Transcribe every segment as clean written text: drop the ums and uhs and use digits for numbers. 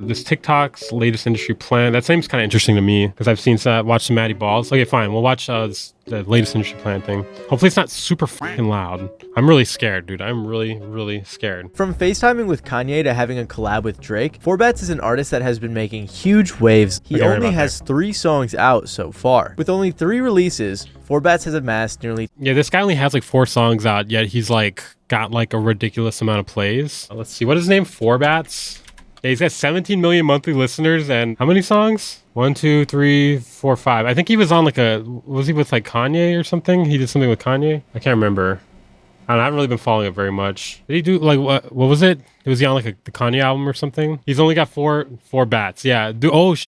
This TikTok's latest industry plan. That seems kind of interesting to me because I've seen watch some Matty Balls. Okay, fine. We'll watch the latest industry plan thing. Hopefully it's not super fucking loud. I'm really scared, dude. I'm really scared. From FaceTiming with Kanye to having a collab with Drake, Forbats is an artist that has been making huge waves. He only has 3 songs out so far. With only 3 releases, Forbats has amassed nearly... Yeah, this guy only has like 4 songs out, yet he's like got like a ridiculous amount of plays. Let's see. What is his name? Forbats? Yeah, he's got 17 million monthly listeners and how many songs? 1, 2, 3, 4, 5. I think he was on like was he with like Kanye or something? He did something with Kanye? I can't remember. I haven't really been following it very much. Did he do like what was it? Was he on like the Kanye album or something? He's only got four bats. Yeah.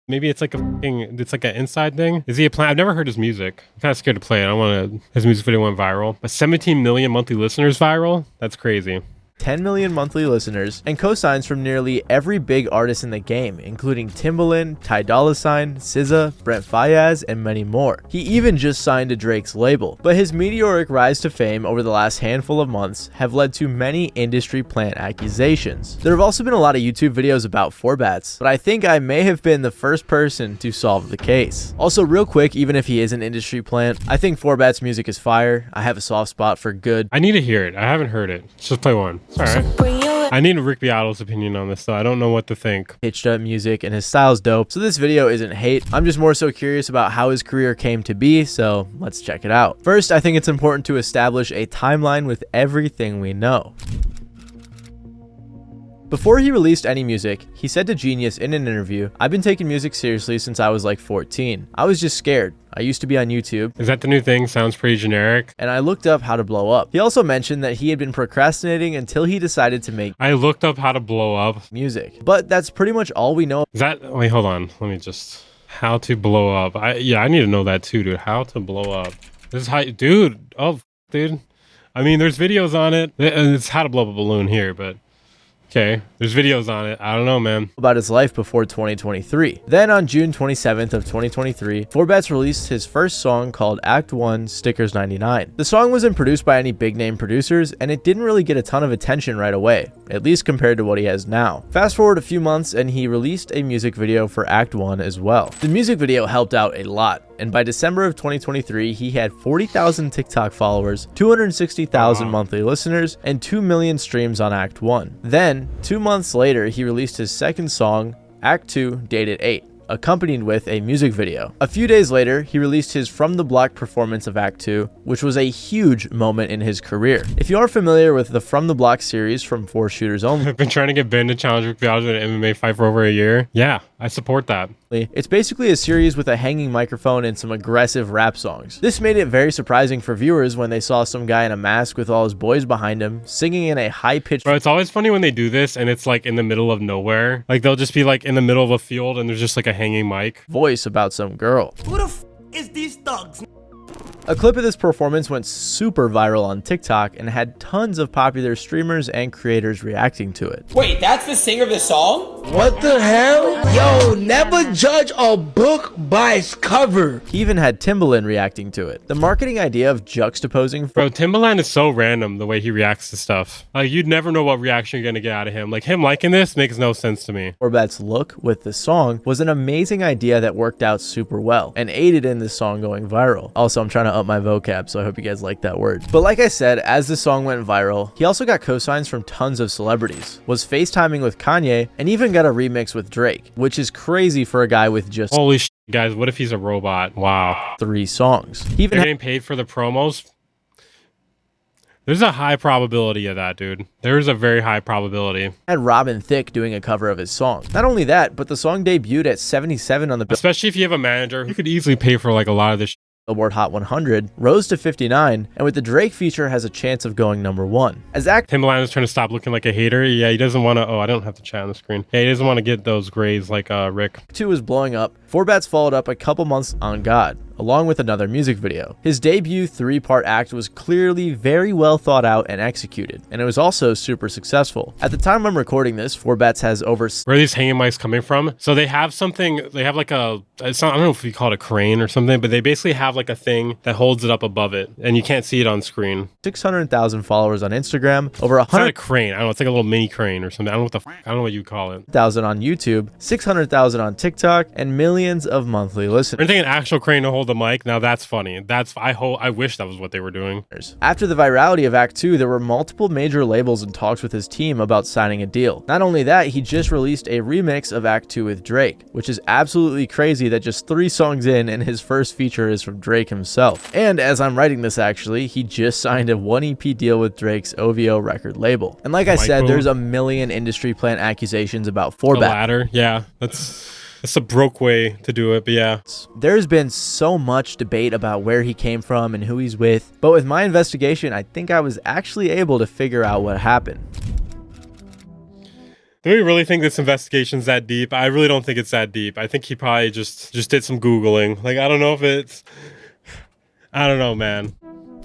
Maybe it's like it's like an inside thing. Is he a plan? I've never heard his music. I'm kind of scared to play it. I don't want to. His music video went viral, but 17 million monthly listeners viral. That's crazy. 10 million monthly listeners, and cosigns from nearly every big artist in the game, including Timbaland, Ty Dolla $ign, SZA, Brent Faiyaz, and many more. He even just signed to Drake's label. But his meteoric rise to fame over the last handful of months have led to many industry plant accusations. There have also been a lot of YouTube videos about Forbats, but I think I may have been the first person to solve the case. Also, real quick, even if he is an industry plant, I think Forbats' music is fire. I have a soft spot for good. I need to hear it. I haven't heard it. Let's just play one. All right. I need Rick Beato's opinion on this, though. I don't know what to think. Pitched up music and his style's dope, so this video isn't hate. I'm just more so curious about how his career came to be, so let's check it out. First, I think it's important to establish a timeline with everything we know. Before he released any music, he said to Genius in an interview, "I've been taking music seriously since I was like 14. I was just scared. I used to be on YouTube." Is that the new thing? Sounds pretty generic. "And I looked up how to blow up." He also mentioned that he had been procrastinating until he decided to make I looked up how to blow up music. But that's pretty much all we know. Is that, wait, hold on. Let me just, how to blow up. I need to know that too, dude. How to blow up. This is how, dude. Oh, dude. I mean, there's videos on it. It's how to blow up a balloon here, but okay, there's videos on it. I don't know, man. About his life before 2023. Then on June 27th of 2023, Forbats released his first song called Act 1 Stickers 99. The song wasn't produced by any big name producers, and it didn't really get a ton of attention right away, at least compared to what he has now. Fast forward a few months and he released a music video for Act 1 as well. The music video helped out a lot, and by December of 2023, he had 40,000 TikTok followers, 260,000 monthly listeners, and 2 million streams on Act 1. Then, 2 months later, he released his second song, Act 2 Dated 8, accompanied with a music video. A few days later, he released his From the Block performance of Act 2, which was a huge moment in his career. If you are familiar with the From the Block series from 4 Shooters Only, I've been trying to get Ben to challenge Rick Beato in an MMA fight for over a year. Yeah, I support that. It's basically a series with a hanging microphone and some aggressive rap songs. This made it very surprising for viewers when they saw some guy in a mask with all his boys behind him, singing in a high-pitched... Bro, it's always funny when they do this and it's like in the middle of nowhere. Like they'll just be like in the middle of a field and there's just like a hanging mic. Voice about some girl. Who the f is these thugs? A clip of this performance went super viral on TikTok and had tons of popular streamers and creators reacting to it. Wait, that's the singer of the song? What the hell? Yo, never judge a book by its cover. He even had Timbaland reacting to it. The marketing idea of juxtaposing... Bro, Timbaland is so random the way he reacts to stuff. Like, you'd never know what reaction you're gonna get out of him. Like, him liking this makes no sense to me. Forbats' look with the song was an amazing idea that worked out super well and aided in this song going viral. Also, I'm trying to up my vocab, so I hope you guys like that word. But like I said, as the song went viral, he also got cosigns from tons of celebrities, was FaceTiming with Kanye, and even got a remix with Drake, which is crazy for a guy with just... Holy shit, guys, what if he's a robot? Wow. 3 songs. He even They're getting paid for the promos? There's a high probability of that, dude. There is a very high probability. Had Robin Thicke doing a cover of his song. Not only that, but the song debuted at 77 on the... Especially if you have a manager who could easily pay for like a lot of this shit. Billboard Hot 100, rose to 59, and with the Drake feature has a chance of going #1. As Timbaland is trying to stop looking like a hater. Yeah, he doesn't want to... Oh, I don't have the chat on the screen. Yeah, he doesn't want to get those grades like Rick. 2 was blowing up. Forbats followed up a couple months on God, along with another music video. His debut 3-part act was clearly very well thought out and executed, and it was also super successful. At the time I'm recording this, 4bats has over... Where are these hanging mics coming from? So they have something, they have like a, it's not, I don't know if you call it a crane or something, but they basically have like a thing that holds it up above it, and you can't see it on screen. 600,000 followers on Instagram, over It's not a 100,000 crane. I don't know. It's like a little mini crane or something. I don't know I don't know what you call it. on YouTube, 600,000 on TikTok, and millions of monthly They're listeners. taking an actual crane to hold the mic. Now that's funny. I wish that was what they were doing. After the virality of Act 2, there were multiple major labels in talks with his team about signing a deal. Not only that, he just released a remix of Act 2 with Drake, which is absolutely crazy that just 3 songs in and his first feature is from Drake himself. And as I'm writing this actually, he just signed a 1 EP deal with Drake's OVO record label. And like I said, boom. there's a million industry plant accusations about The 4bats. ladder. Yeah. That's a broke way to do it, but yeah. There's been so much debate about where he came from and who he's with, but with my investigation, I think I was actually able to figure out what happened. Do we really think this investigation's that deep? I really don't think it's that deep. I think he probably just did some Googling. Like, I don't know if it's... I don't know, man.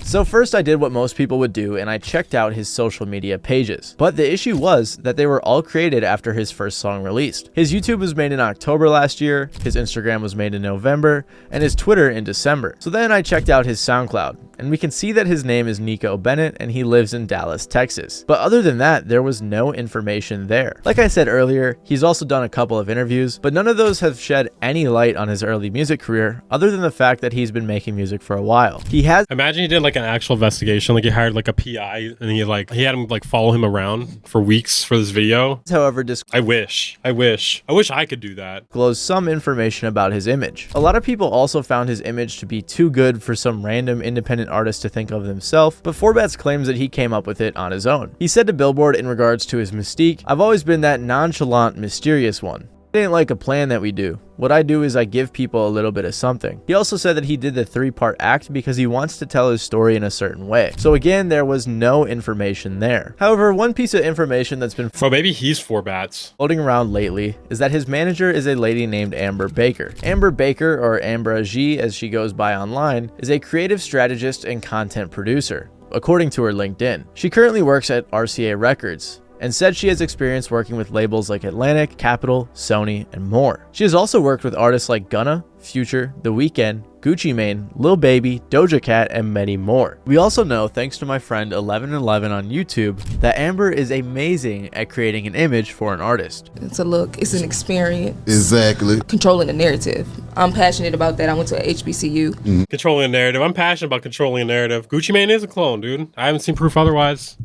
So first I did what most people would do and I checked out his social media pages. But the issue was that they were all created after his first song released. His YouTube was made in October last year, his Instagram was made in November, and his Twitter in December. So then I checked out his SoundCloud, and we can see that his name is Nico Bennett and he lives in Dallas, Texas. But other than that, there was no information there. Like I said earlier, he's also done a couple of interviews, but none of those have shed any light on his early music career other than the fact that he's been making music for a while. He has... Imagine he did like an actual investigation, like he hired like a PI and he had him like follow him around for weeks for this video. However, I wish I could do that. disclosed some information about his image. A lot of people also found his image to be too good for some random independent artist to think of himself, but 4bats claims that he came up with it on his own. He said to Billboard in regards to his mystique, "I've always been that nonchalant, mysterious one. It ain't like a plan that we do. What I do is I give people a little bit of something." He also said that he did the 3-part act because he wants to tell his story in a certain way. So again, there was no information there. However, one piece of information that's been Bro, maybe he's 4bats. floating around lately is that his manager is a lady named Amber Baker. Amber Baker, or Ambra G as she goes by online, is a creative strategist and content producer, according to her LinkedIn. She currently works at RCA Records and said she has experience working with labels like Atlantic, Capitol, Sony, and more. She has also worked with artists like Gunna, Future, The Weeknd, Gucci Mane, Lil Baby, Doja Cat, and many more. We also know, thanks to my friend 1111 on YouTube, that Amber is amazing at creating an image for an artist. It's a look, it's an experience. Exactly. Controlling the narrative. I'm passionate about that. I went to HBCU. Controlling a narrative. I'm passionate about controlling a narrative. Gucci Mane is a clone, dude. I haven't seen proof otherwise.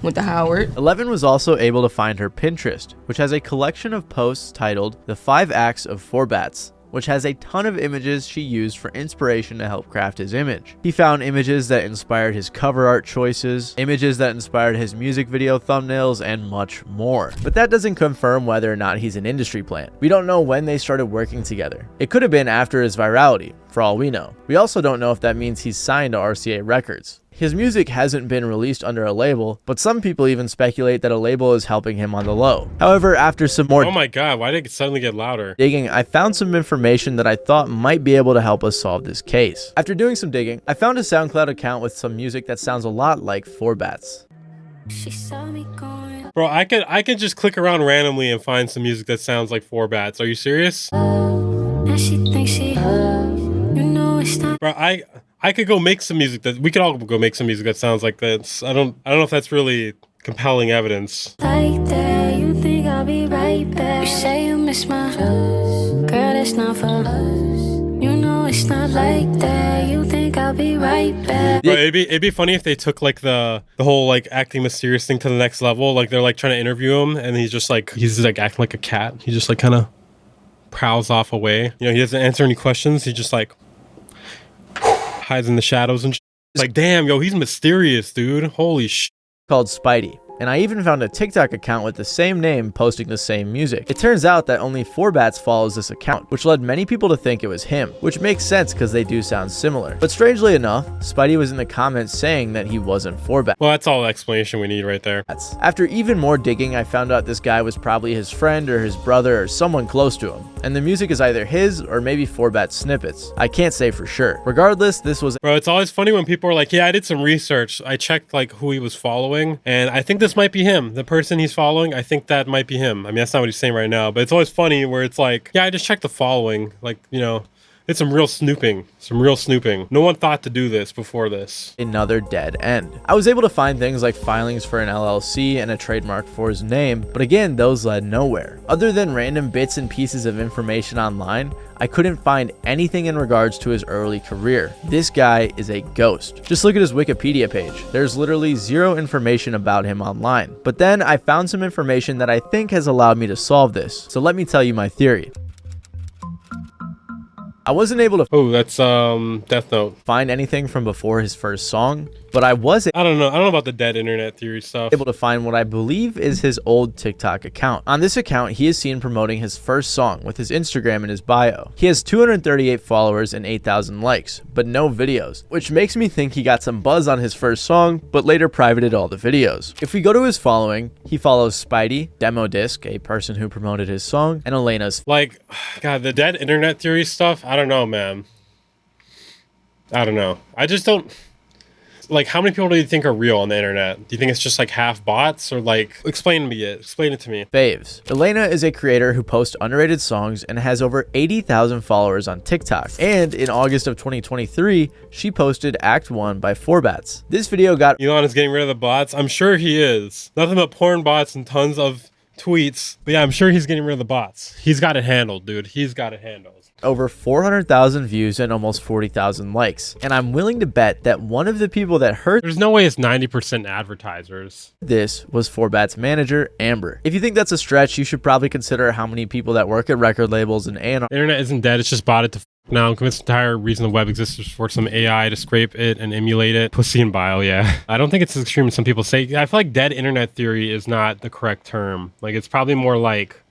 Went to Howard. 11 was also able to find her Pinterest, which has a collection of posts titled The 5 Acts of 4bats, which has a ton of images she used for inspiration to help craft his image. He found images that inspired his cover art choices, images that inspired his music video thumbnails, and much more. But that doesn't confirm whether or not he's an industry plant. We don't know when they started working together. It could have been after his virality, for all we know. We also don't know if that means he's signed to RCA Records. His music hasn't been released under a label, but some people even speculate that a label is helping him on the low. However, after some more Oh my god, why did it suddenly get louder? digging, I found some information that I thought might be able to help us solve this case. After doing some digging, I found a SoundCloud account with some music that sounds a lot like 4bats. Bro, I could just click around randomly and find some music that sounds like 4bats. Are you serious? Bro, I could go make some music that we could all go make some music that sounds like this. I don't know if that's really compelling evidence. Like that, you think I'll be right back. You say you miss my girl, that's not for us. You know it's not like that. You think I'll be right back. Bro, it'd be funny if they took like the whole like acting mysterious thing to the next level. Like they're like trying to interview him and he's just like acting like a cat. He just like kind of prowls off away. You know, he doesn't answer any questions. He just like hides in the shadows and like, damn, yo, he's mysterious, dude. Holy shit. Called Spidey. and I even found a TikTok account with the same name posting the same music. It turns out that only 4bats follows this account, which led many people to think it was him, which makes sense because they do sound similar. But strangely enough, Spidey was in the comments saying that he wasn't 4bats. Well, that's all the explanation we need right there. After even more digging, I found out this guy was probably his friend or his brother or someone close to him, and the music is either his or maybe 4bat snippets. I can't say for sure. Regardless, this was... Bro, it's always funny when people are like, yeah, I did some research. I checked like who he was following, and I think this might be him. The person he's following, I think that might be him. I mean, that's not what he's saying right now, but it's always funny where it's like, yeah, I just checked the following. Like, you know, it's some real snooping. Some real snooping. No one thought to do this before this. Another dead end. I was able to find things like filings for an LLC and a trademark for his name, but again, those led nowhere. Other than random bits and pieces of information online, I couldn't find anything in regards to his early career. This guy is a ghost. Just look at his Wikipedia page. There's literally zero information about him online. But then I found some information that I think has allowed me to solve this. So let me tell you my theory. I wasn't able to that's Death Note. find anything from before his first song, but I was I don't know about the dead internet theory stuff. able to find what I believe is his old TikTok account. On this account, he is seen promoting his first song with his Instagram in his bio. He has 238 followers and 8,000 likes, but no videos, which makes me think he got some buzz on his first song, but later privated all the videos. If we go to his following, he follows Spidey, Demo Disc, a person who promoted his song, and Elena's. Like, God, the dead internet theory stuff, I don't know, man. I don't know. I just don't... Like, how many people do you think are real on the internet? Do you think it's just like half bots, or like, explain it to me. Faves. Elena is a creator who posts underrated songs and has over 80,000 followers on TikTok. And in August of 2023, she posted Act 1 by 4bats. This video got Elon is getting rid of the bots. I'm sure he is. Nothing but porn bots and tons of tweets. But yeah, I'm sure he's getting rid of the bots. He's got it handled, dude. He's got it handled. over 400,000 views and almost 40,000 likes. And I'm willing to bet that one of the people that heard There's no way it's 90% advertisers. this was 4bat's manager, Amber. If you think that's a stretch, you should probably consider how many people that work at record labels and A&R The internet isn't dead. It's just botted to now. I'm convinced the entire reason the web exists is for some AI to scrape it and emulate it. Pussy and bile, yeah. I don't think it's as extreme as some people say. I feel like dead internet theory is not the correct term. Like, it's probably more like,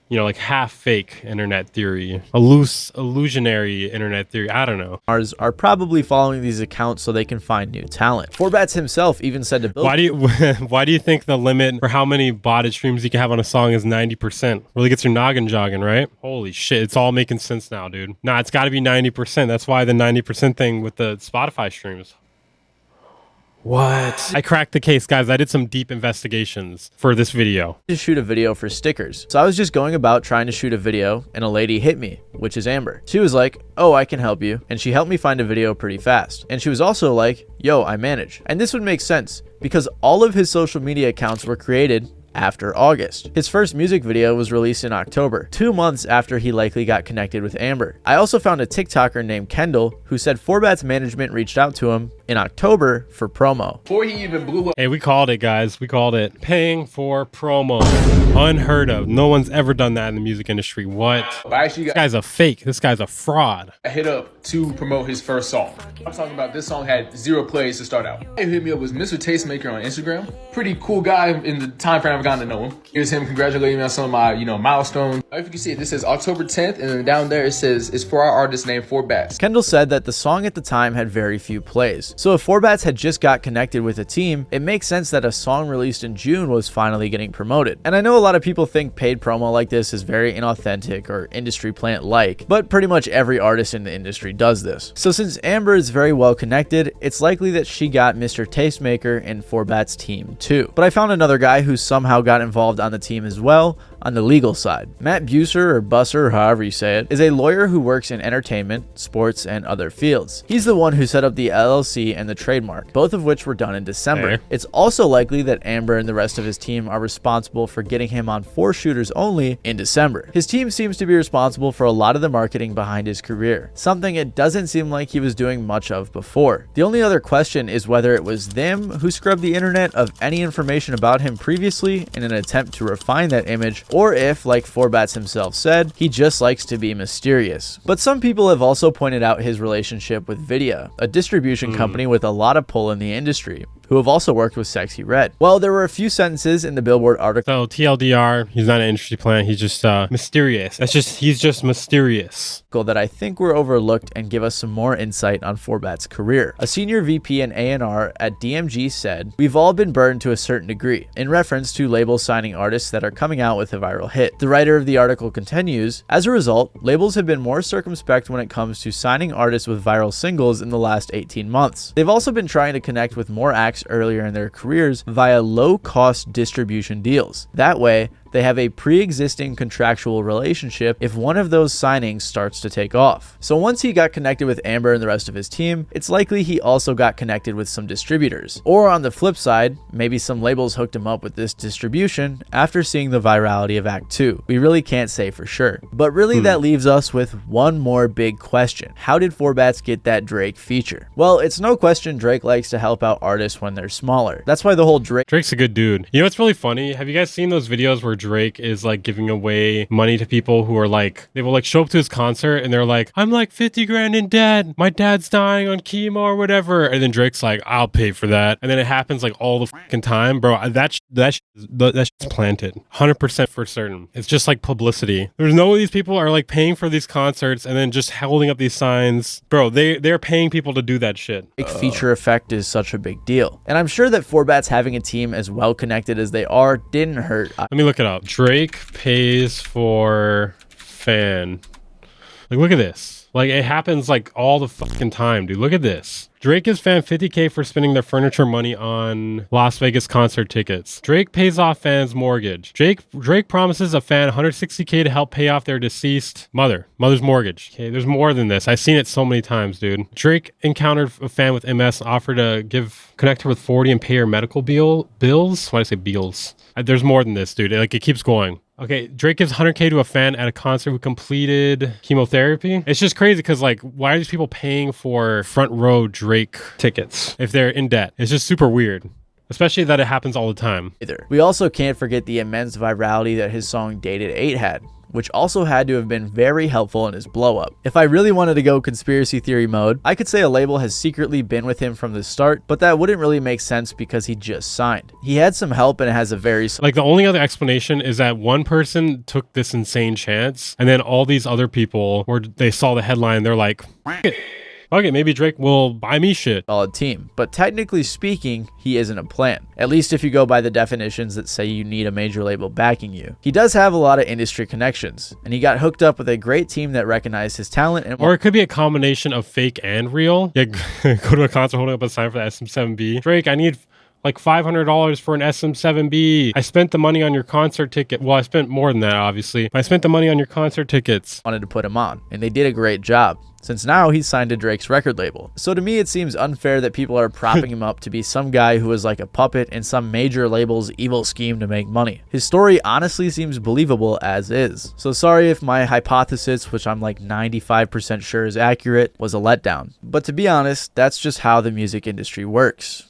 you know, like half fake internet theory, a loose illusionary internet theory. I don't know. are probably following these accounts so they can find new talent. 4bats himself even said to Bill, Why do you think the limit for how many botted streams you can have on a song is 90%? Really gets your noggin jogging, right? Holy shit, it's all making sense now, dude. Nah, it's got to be 90%. That's why the 90% thing with the Spotify streams. What? I cracked the case, guys. I did some deep investigations for this video. to shoot a video for stickers. So I was just going about trying to shoot a video and a lady hit me, which is Amber. She was like, "Oh, I can help you." And she helped me find a video pretty fast. And she was also like, "Yo, I manage." And this would make sense because all of his social media accounts were created after August. His first music video was released in October, 2 months after he likely got connected with Amber. I also found a TikToker named Kendall who said 4bat's management reached out to him in October for promo. Before he even blew up, Hey, we called it, guys. We called it. Paying for promo. Unheard of. No one's ever done that in the music industry. What? I actually This got guy's a fake. This guy's a fraud. hit up to promote his first song. I'm talking about this song had 0 plays to start out. He hit me up was Mr. Tastemaker on Instagram. Pretty cool guy in the time frame I've gotten to know him. Here's him congratulating me on some of my, milestones. If you can see it, this says October 10th, and then down there it says it's for our artist named 4bats. Kendall said that the song at the time had very few plays. So if 4bats had just got connected with a team, it makes sense that a song released in June was finally getting promoted. And I know a lot of people think paid promo like this is very inauthentic or industry plant-like, but pretty much every artist in the industry does this. So since Amber is very well connected, it's likely that she got Mr. Tastemaker and 4bats team too. But I found another guy who somehow got involved on the team as well, on the legal side. Matt Buser, or Busser, or however you say it, is a lawyer who works in entertainment, sports, and other fields. He's the one who set up the LLC and the trademark, both of which were done in December. Hey. It's also likely that Amber and the rest of his team are responsible for getting him on 4 shooters only in December. His team seems to be responsible for a lot of the marketing behind his career, something it doesn't seem like he was doing much of before. The only other question is whether it was them who scrubbed the internet of any information about him previously in an attempt to refine that image, or if, like 4bats himself said, he just likes to be mysterious. But some people have also pointed out his relationship with Vidya, a distribution company with a lot of pull in the industry, who who have also worked with Sexy Red. Well, there were a few sentences in the Billboard article So TLDR, he's not an industry plant. He's just mysterious. He's just mysterious. that I think were overlooked and give us some more insight on Forbat's career. A senior VP and A&R at DMG said, "We've all been burned to a certain degree," in reference to labels signing artists that are coming out with a viral hit. The writer of the article continues, "As a result, labels have been more circumspect when it comes to signing artists with viral singles in the last 18 months. They've also been trying to connect with more acts earlier in their careers via low-cost distribution deals. That way, they have a pre-existing contractual relationship if one of those signings starts to take off." So once he got connected with Amber and the rest of his team, it's likely he also got connected with some distributors. Or on the flip side, maybe some labels hooked him up with this distribution after seeing the virality of Act 2. We really can't say for sure. But really that leaves us with one more big question. How did Forbats get that Drake feature? Well, it's no question Drake likes to help out artists when they're smaller. That's why the whole Drake's a good dude. You know what's really funny? Have you guys seen those videos where Drake is like giving away money to people who are like, they will like show up to his concert and they're like, "I'm like 50 grand in debt. My dad's dying on chemo or whatever." And then Drake's like, "I'll pay for that." And then it happens like all the fucking time, bro. That shit's planted 100% for certain. It's just like publicity. There's no way these people are like paying for these concerts and then just holding up these signs. Bro, they're paying people to do that shit. feature effect is such a big deal. And I'm sure that Forbats having a team as well connected as they are didn't hurt. Let me look it up. Drake pays for fan. Like, look at this. Like, it happens like all the fucking time, dude. Look at this. Drake gives fan $50K for spending their furniture money on Las Vegas concert tickets. Drake pays off fans' mortgage. Drake promises a fan $160K to help pay off their deceased mother's mortgage. Okay, there's more than this. I've seen it so many times, dude. Drake encountered a fan with MS and offered to connect her with 40 and pay her medical bills. Why did I say bills? There's more than this, dude. Like, it keeps going. Okay, Drake gives $100K to a fan at a concert who completed chemotherapy. It's just crazy because, like, why are these people paying for front row Drake tickets if they're in debt? It's just super weird, especially that it happens all the time. We also can't forget the immense virality that his song Dated 8 had, which also had to have been very helpful in his blow up. If I really wanted to go conspiracy theory mode, I could say a label has secretly been with him from the start, but that wouldn't really make sense because he just signed. He had some help and it has a very... Like, the only other explanation is that one person took this insane chance and then all these other people, they saw the headline, they're like, okay, maybe Drake will buy me shit. Solid team, but technically speaking, he isn't a plan. At least if you go by the definitions that say you need a major label backing you. He does have a lot of industry connections, and he got hooked up with a great team that recognized his talent. Or it could be a combination of fake and real. Yeah, go to a concert holding up a sign for the SM7B. Drake, I need like $500 for an SM7B. I spent the money on your concert ticket. Well, I spent more than that, obviously. I spent the money on your concert tickets. Wanted to put him on, and they did a great job, since now he's signed to Drake's record label. So to me, it seems unfair that people are propping him up to be some guy who is like a puppet in some major label's evil scheme to make money. His story honestly seems believable as is. So sorry if my hypothesis, which I'm like 95% sure is accurate, was a letdown. But to be honest, that's just how the music industry works.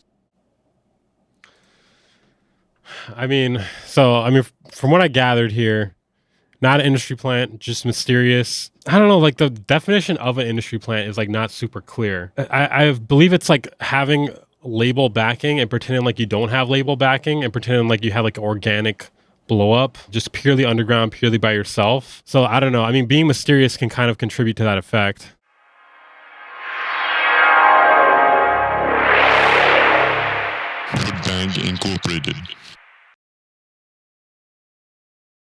I mean, from what I gathered here, not an industry plant, just mysterious. I don't know, like the definition of an industry plant is like not super clear. I believe it's like having label backing and pretending like you don't have label backing and pretending like you have like organic blow up, just purely underground, purely by yourself. So I don't know. I mean, being mysterious can kind of contribute to that effect. Bang Incorporated.